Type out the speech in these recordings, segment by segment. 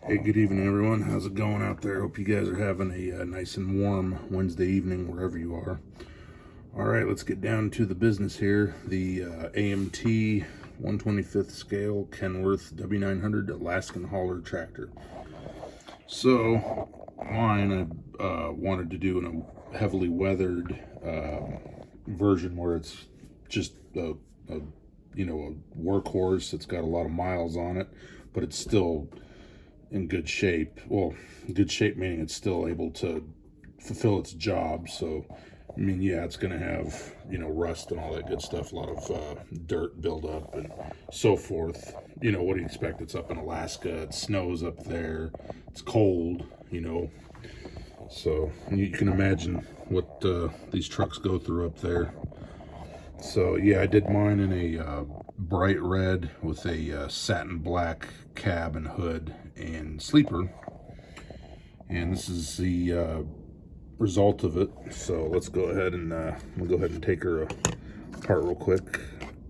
Hey, good evening, everyone. How's it going out there? Hope you guys are having a nice and warm Wednesday evening wherever you are. All right, let's get down to the business here. The AMT 125th scale Kenworth W900 Alaskan hauler tractor. So, mine I wanted to do in a heavily weathered version where it's just a a workhorse. It's got a lot of miles on it, but it's still in good shape. Well, good shape meaning it's still able to fulfill its job. So, I mean, yeah, it's going to have, rust and all that good stuff, a lot of dirt buildup and so forth. What do you expect? It's up in Alaska, it snows up there, it's cold, So, you can imagine what these trucks go through up there. So, yeah, I did mine in a bright red with a satin black cab and hood and sleeper. And this is the result of it. So let's go ahead and we'll go ahead and take her apart real quick,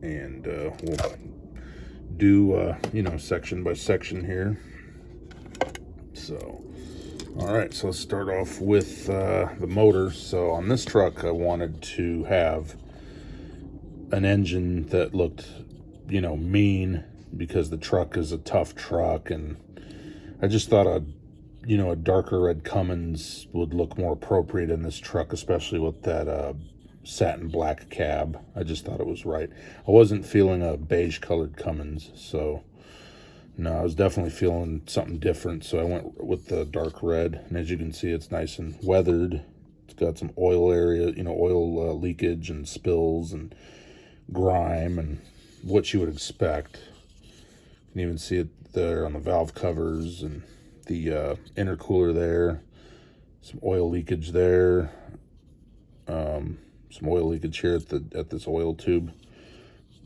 and we'll do section by section here. So, all right, so let's start off with the motor. So on this truck, I wanted to have an engine that looked, mean, because the truck is a tough truck, and I just thought a darker red Cummins would look more appropriate in this truck, especially with that satin black cab. I just thought it was right. I wasn't feeling a beige colored Cummins, so no, I was definitely feeling something different, so I went with the dark red. And as you can see, it's nice and weathered. It's got some oil area, oil leakage and spills and grime and what you would expect. You can even see it there on the valve covers and the intercooler there. Some oil leakage there. Some oil leakage here at this oil tube.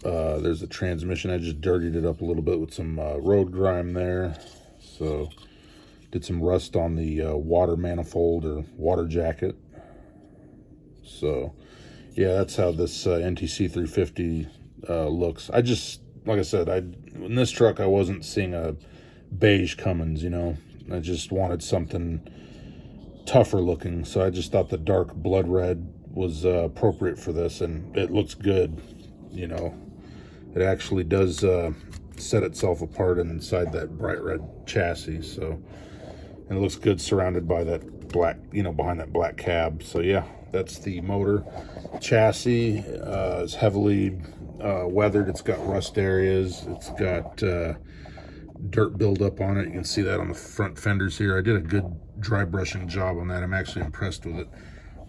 There's the transmission. I just dirtied it up a little bit with some road grime there. So did some rust on the water manifold or water jacket. So yeah, that's how this NTC 350 looks. I just, like I said, in this truck I wasn't seeing a beige Cummins, I just wanted something tougher looking, so I just thought the dark blood red was appropriate for this, and it looks good. It actually does set itself apart inside that bright red chassis. So, and it looks good surrounded by that black, behind that black cab. So yeah, that's the motor. Chassis is heavily weathered. It's got rust areas. It's got dirt buildup on it. You can see that on the front fenders here. I did a good dry brushing job on that. I'm actually impressed with it.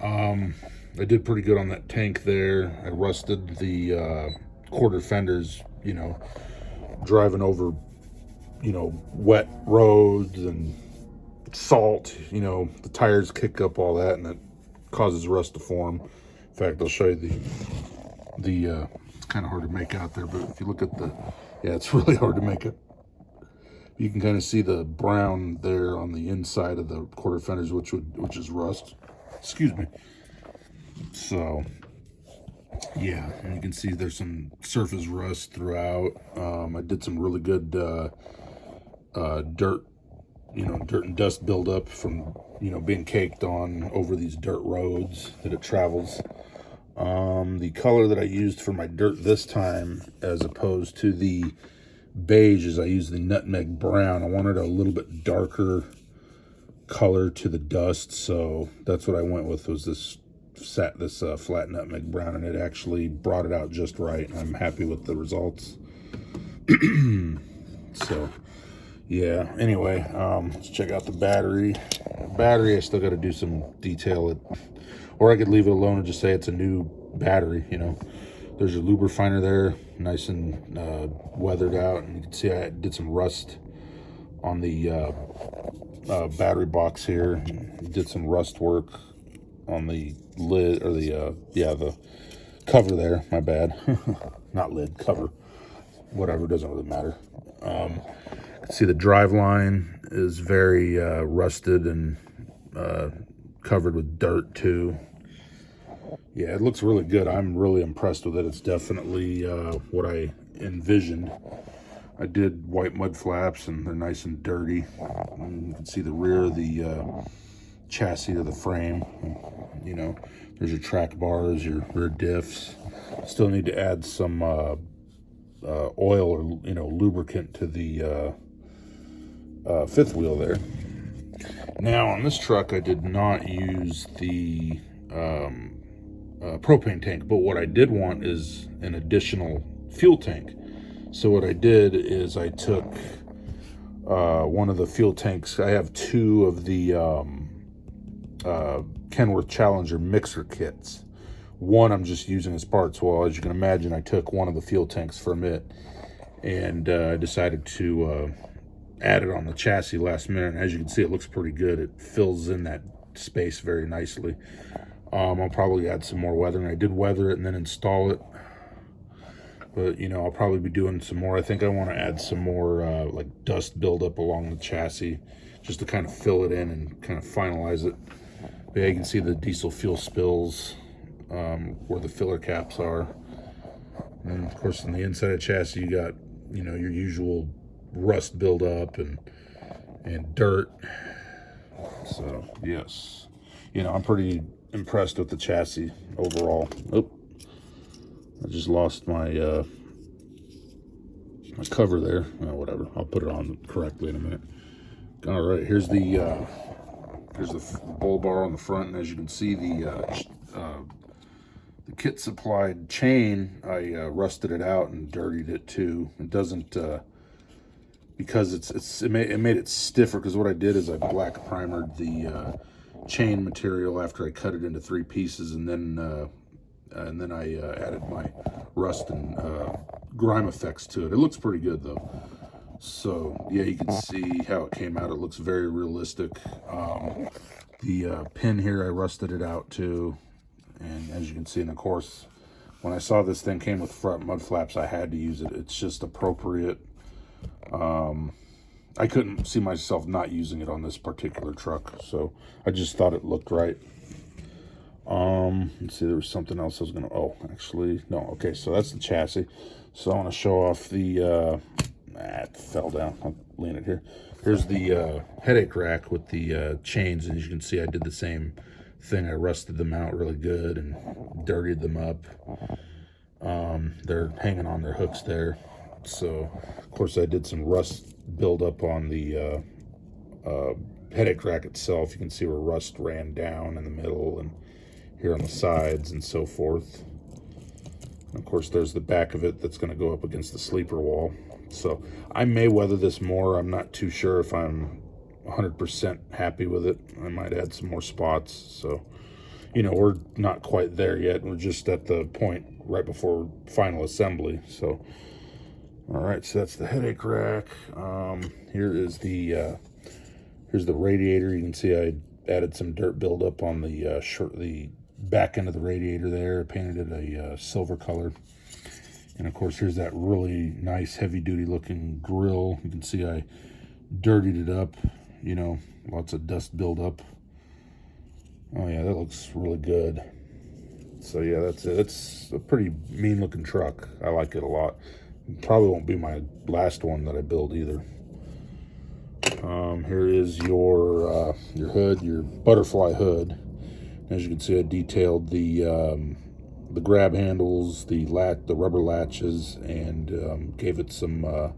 I did pretty good on that tank there. I rusted the quarter fenders, driving over, wet roads and salt. The tires kick up all that, and it causes rust to form. In fact, I'll show you the it's kind of hard to make out there, but if you look at it's really hard to make it. You can kind of see the brown there on the inside of the quarter fenders, which is rust. Excuse me. So yeah, and you can see there's some surface rust throughout. I did some really good dirt, dirt and dust buildup from being caked on over these dirt roads that it travels. The color that I used for my dirt this time, as opposed to the beige, is I used the nutmeg brown. I wanted a little bit darker color to the dust, so that's what I went with, was this flat nutmeg brown, and it actually brought it out just right. I'm happy with the results. So yeah, anyway, let's check out the battery. I still got to do some detail, or I could leave it alone and just say it's a new battery. There's your lube refiner there, nice and weathered out, and you can see I did some rust on the battery box here. Did some rust work on the lid, or the cover there. My bad. Not lid, cover. Whatever, doesn't really matter. You can see the drive line is very rusted and covered with dirt too. Yeah, it looks really good. I'm really impressed with it. It's definitely what I envisioned. I did white mud flaps, and they're nice and dirty. And you can see the rear of the chassis of the frame. You know, there's your track bars, your rear diffs. Still need to add some oil or lubricant to the fifth wheel there. Now on this truck, I did not use the propane tank, but what I did want is an additional fuel tank. So what I did is I took one of the fuel tanks. I have two of the Kenworth Challenger mixer kits. One I'm just using as parts. Well, as you can imagine, I took one of the fuel tanks from it, and I decided to add it on the chassis last minute. And as you can see, it looks pretty good. It fills in that space very nicely. I'll probably add some more weathering. I did weather it and then install it, but I'll probably be doing some more. I think I want to add some more like dust buildup along the chassis, just to kind of fill it in and kind of finalize it. But yeah, you can see the diesel fuel spills where the filler caps are, and of course on the inside of the chassis you got your usual rust buildup and dirt. So yes, I'm pretty impressed with the chassis overall. Oh, I just lost my my cover there. Oh, whatever, I'll put it on correctly in a minute. All right, here's the bull bar on the front, and as you can see, the kit supplied chain, I rusted it out and dirtied it too. It doesn't because it made it stiffer, because what I did is I black primered the chain material after I cut it into 3 pieces, and then I added my rust and grime effects to it. It looks pretty good though. So yeah, you can see how it came out. It looks very realistic. The pin here, I rusted it out too, and as you can see, and of course when I saw this thing came with front mud flaps, I had to use it. It's just appropriate. I couldn't see myself not using it on this particular truck, so I just thought it looked right. Let's see, there was something else I was gonna, actually no, okay, so that's the chassis. So I want to show off the it fell down. I'll lean it here. Here's the headache rack with the chains, and as you can see, I did the same thing. I rusted them out really good and dirtied them up. They're hanging on their hooks there. So of course I did some rust buildup on the headache rack itself. You can see where rust ran down in the middle and here on the sides and so forth. And of course there's the back of it that's going to go up against the sleeper wall. So I may weather this more. I'm not too sure if I'm 100% happy with it. I might add some more spots. So we're not quite there yet. We're just at the point right before final assembly. So all right, so that's the headache rack. Here's the radiator. You can see I added some dirt buildup on the back end of the radiator there. I painted it a silver color. And of course, here's that really nice heavy-duty looking grill. You can see I dirtied it up. Lots of dust buildup. Oh yeah, that looks really good. So yeah, that's it. It's a pretty mean looking truck. I like it a lot. Probably won't be my last one that I build either. Here is your hood, your butterfly hood. As you can see, I detailed the grab handles, the rubber latches, and gave it some. Oh,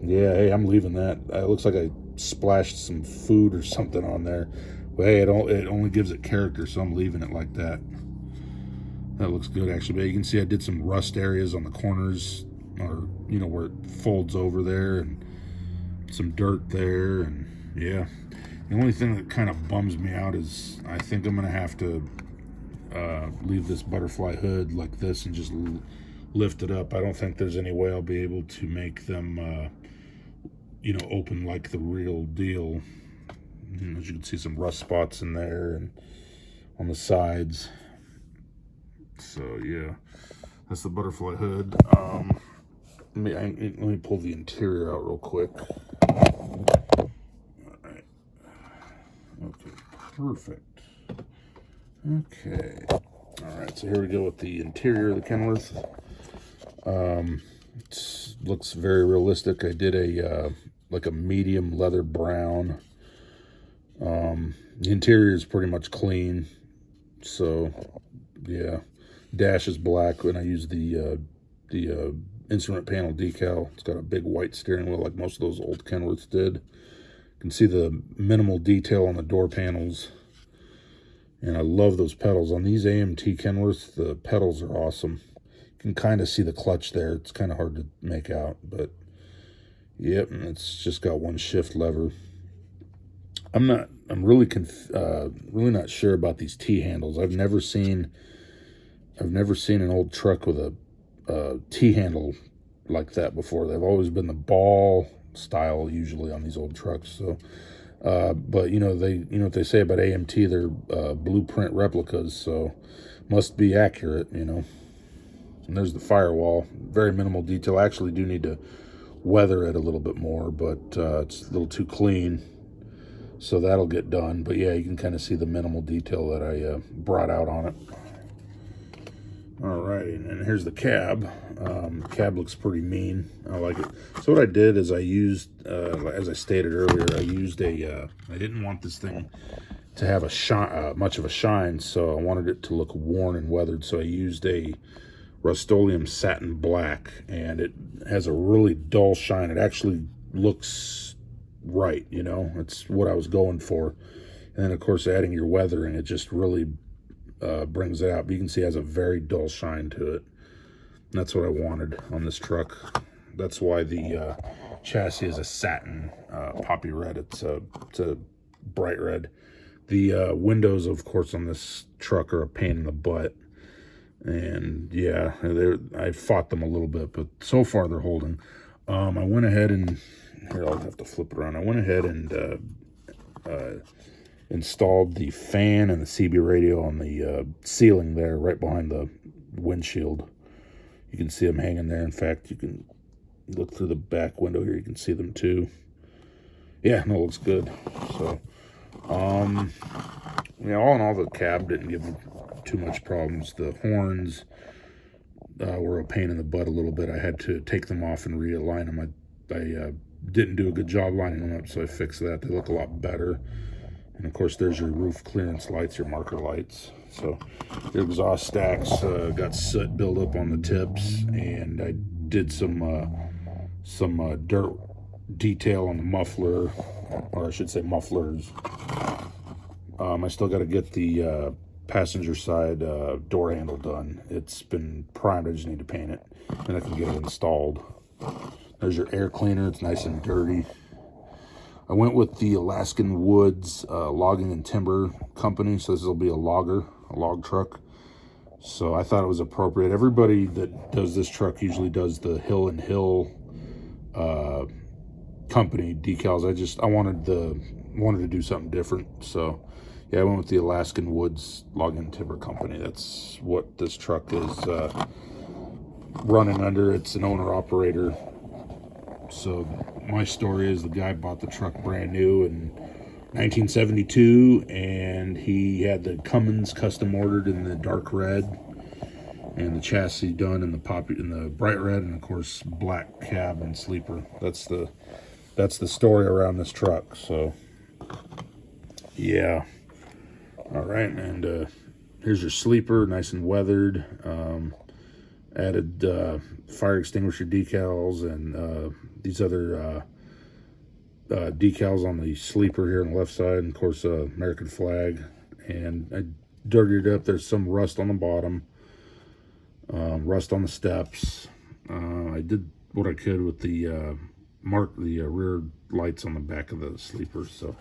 yeah. Hey, I'm leaving that. It looks like I splashed some food or something on there. But hey, it only gives it character, so I'm leaving it like that. That looks good, actually. But you can see I did some rust areas on the corners, or where it folds over there, and some dirt there, and yeah. The only thing that kind of bums me out is I think I'm gonna have to leave this butterfly hood like this and just lift it up. I don't think there's any way I'll be able to make them open like the real deal. As you can see, some rust spots in there and on the sides. So yeah, that's the butterfly hood. Let me pull the interior out real quick. All right. Okay, perfect. Okay. All right, so here we go with the interior of the Kenworth. Looks very realistic. I did a like a medium leather brown. The interior is pretty much clean, so yeah. Dash is black, and I use the instrument panel decal. It's got a big white steering wheel like most of those old Kenworths did. You can see the minimal detail on the door panels, and I love those pedals. On these AMT Kenworths, the pedals are awesome. You can kind of see the clutch there. It's kind of hard to make out, but yep, and it's just got one shift lever. I'm really really not sure about these T-handles. I've never seen an old truck with a T-handle like that before. They've always been the ball style usually on these old trucks. So, but you know what they say about AMT, they're blueprint replicas, so must be accurate, you know. And there's the firewall, very minimal detail. I actually do need to weather it a little bit more, but it's a little too clean, so that'll get done. But yeah, you can kind of see the minimal detail that I brought out on it. All right, and here's the cab. Cab looks pretty mean. I like it. So what I did is I used, as I stated earlier, I used I didn't want this thing to have a shine, much of a shine, so I wanted it to look worn and weathered. So I used a Rust-Oleum satin black, and it has a really dull shine. It actually looks right, you know. It's what I was going for. And then, of course, adding your weathering, it just really brings it out. But you can see it has a very dull shine to it. And that's what I wanted on this truck. That's why the chassis is a satin poppy red. It's a bright red. The windows, of course, on this truck are a pain in the butt. And yeah, I fought them a little bit, but so far they're holding. I went ahead and, here, I'll have to flip it around. I went ahead and installed the fan and the CB radio on the ceiling there, right behind the windshield. You can see them hanging there. In fact, you can look through the back window here. You can see them too. Yeah, no, it looks good. So, yeah, all in all, the cab didn't give me too much problems. The horns were a pain in the butt a little bit. I had to take them off and realign them. I didn't do a good job lining them up, so I fixed that. They look a lot better. And of course, there's your roof clearance lights, your marker lights. So the exhaust stacks got soot buildup on the tips, and I did some dirt detail on the muffler, or I should say mufflers. I still got to get the passenger side door handle done. It's been primed. I just need to paint it, and I can get it installed. There's your air cleaner. It's nice and dirty. I went with the Alaskan Woods Logging and Timber Company, so this will be a log truck. So I thought it was appropriate. Everybody that does this truck usually does the Hill and Hill company decals. I wanted to do something different. So yeah, I went with the Alaskan Woods Logging and Timber Company. That's what this truck is running under. It's an owner-operator. So my story is the guy bought the truck brand new in 1972, and he had the Cummins custom ordered in the dark red, and the chassis done in the bright red, and of course black cab and sleeper. That's the story around this truck. So yeah, all right, and here's your sleeper, nice and weathered. Added fire extinguisher decals and these other decals on the sleeper here on the left side, and of course American flag. And I dirtied it up. There's some rust on the bottom, rust on the steps. I did what I could with the rear lights on the back of the sleeper. So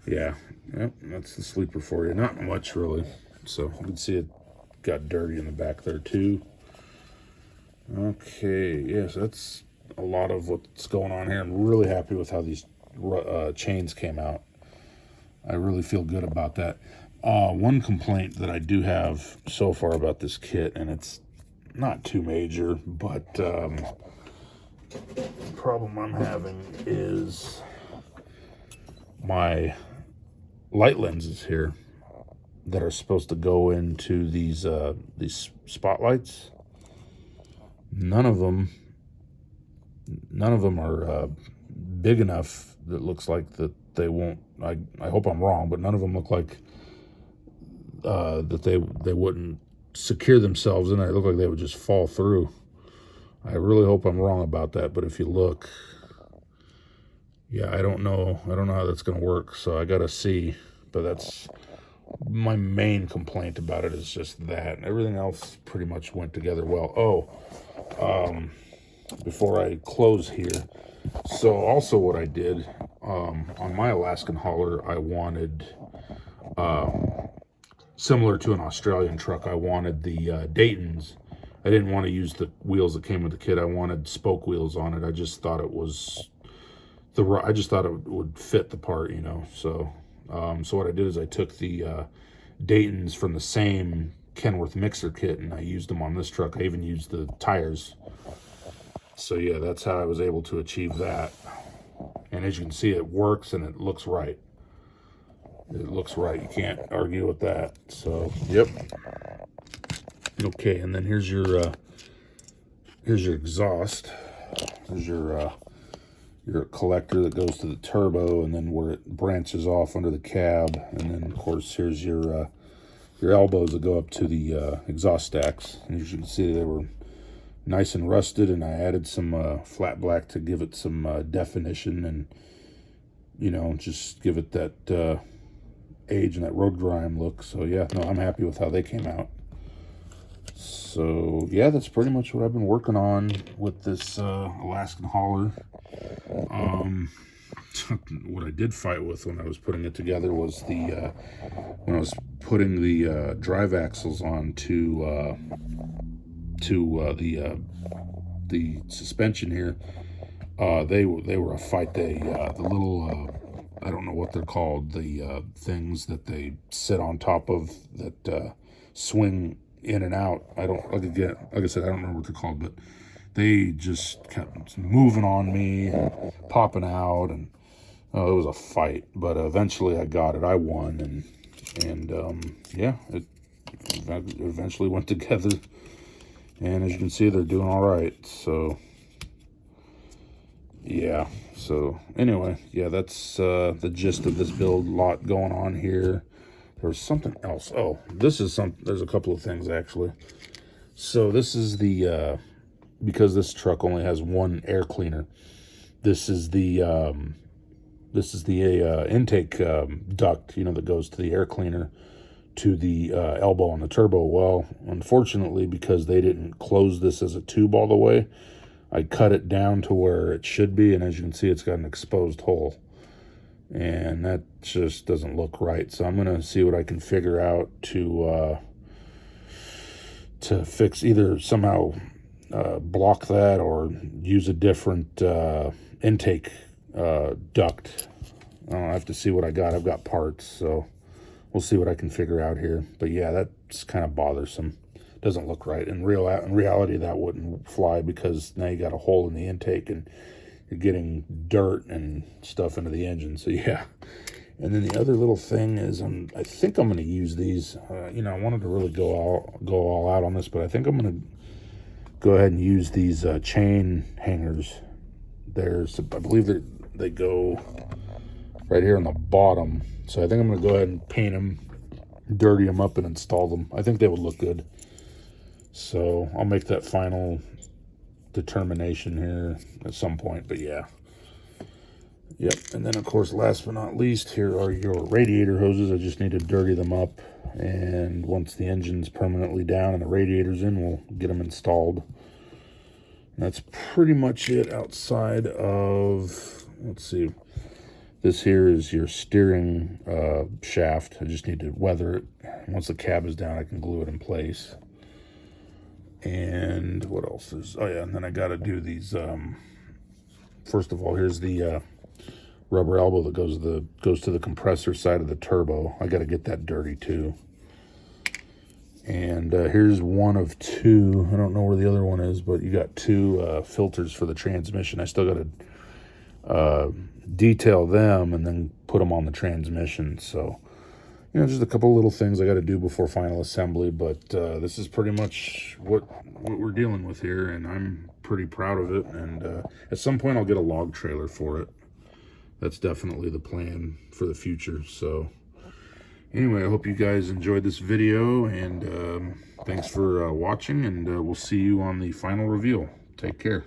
yeah, yep, that's the sleeper for you. Not much really. So you can see it got dirty in the back there too. Okay, yes, that's a lot of what's going on here. I'm really happy with how these chains came out. I really feel good about that. One complaint that I do have so far about this kit, and it's not too major, but the problem I'm having is my light lenses here that are supposed to go into these spotlights. none of them are big enough that looks like that they won't. I hope I'm wrong, but none of them look like that they wouldn't secure themselves in there. They look like they would just fall through. I really hope I'm wrong about that, but if you look, yeah, I don't know how that's going to work, so I got to see. But that's my main complaint about it, is just that. Everything else pretty much went together well. Before I close here, so also what I did on my Alaskan hauler, I wanted, similar to an Australian truck, I wanted the Daytons. I didn't want to use the wheels that came with the kit. I wanted spoke wheels on it. I just thought it was I just thought it would fit the part, you know. So, so what I did is I took the Daytons from the same Kenworth mixer kit, and I used them on this truck. I even used the tires. So yeah, that's how I was able to achieve that. And as you can see, it works and it looks right. It looks right. You can't argue with that. So, yep. Okay, and then here's your exhaust. Here's your collector that goes to the turbo, and then where it branches off under the cab, and then of course here's your elbows that go up to the exhaust stacks. And as you can see, they were nice and rusted, and I added some flat black to give it some definition, and you know, just give it that age and that road grime look. So yeah, no, I'm happy with how they came out. So yeah, that's pretty much what I've been working on with this Alaskan hauler. What I did fight with when I was putting it together was when I was putting the drive axles on to the suspension here. They were a fight. The little I don't know what they're called, the things that they sit on top of that swing in and out. Like I said, I don't remember what they're called, but they just kept moving on me, popping out, and it was a fight. But eventually I got it. I won, and yeah, it eventually went together. And as you can see, they're doing all right. So yeah. So anyway, yeah, that's the gist of this build. Lot going on here. There's something else. Oh, there's a couple of things actually. So this is the because this truck only has one air cleaner. This is the intake duct, you know, that goes to the air cleaner to the elbow on the turbo. Well, unfortunately, because they didn't close this as a tube all the way, I cut it down to where it should be, and as you can see, it's got an exposed hole. And that just doesn't look right. So I'm going to see what I can figure out to fix, either somehow block that or use a different intake duct. I have to see what I got. I've got parts, so we'll see what I can figure out here. But yeah, that's kind of bothersome. Doesn't look right. In reality, that wouldn't fly, because now you got a hole in the intake and you're getting dirt and stuff into the engine. So yeah. And then the other little thing is, I think I'm going to use these. You know, I wanted to really go all out on this, but I think I'm going to go ahead and use these chain hangers. I believe they go right here on the bottom. So I think I'm going to go ahead and paint them, dirty them up, and install them. I think they would look good. So I'll make that final determination here at some point. But yeah. Yep. And then, of course, last but not least, here are your radiator hoses. I just need to dirty them up. And once the engine's permanently down and the radiator's in, we'll get them installed. And that's pretty much it outside of, let's see, this here is your steering shaft. I just need to weather it. Once the cab is down, I can glue it in place. And what else is, oh yeah, and then I got to do these, first of all, here's the rubber elbow that goes to the compressor side of the turbo. I got to get that dirty too. And here's one of two. I don't know where the other one is, but you got two filters for the transmission. I still got to detail them and then put them on the transmission. So you know, just a couple little things I got to do before final assembly, but this is pretty much what we're dealing with here, and I'm pretty proud of it. And at some point I'll get a log trailer for it. That's definitely the plan for the future. So anyway, I hope you guys enjoyed this video, and thanks for watching, and we'll see you on the final reveal. Take care.